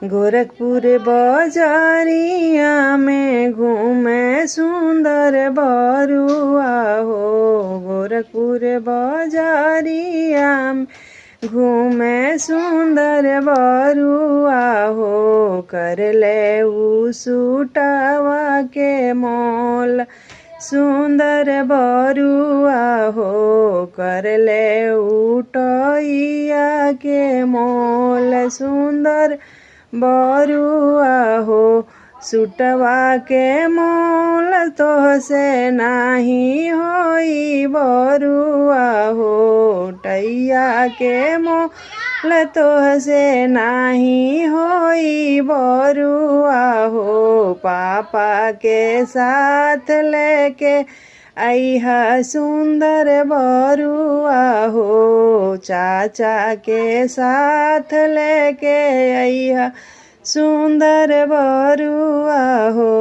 गोरखपुर बाजारिया में घूमे सुंदर बरुआ हो। गोरखपुर बाजारिया में घूमे सुंदर बरुआ हो। कर ले उ सूटवा के मोल सुंदर बरुआ हो। कर ले उटैया के मोल सुंदर बरुआ हो। सुटवा के मोल तोहसे नाही होई बरुआ हो। टैया के मोल तोहसे नाही होई बरुआ हो। पापा के साथ लेके अइहा सुंदर बरुआ हो। चाचा के साथ लेके अइहा सुंदर बरुआ हो।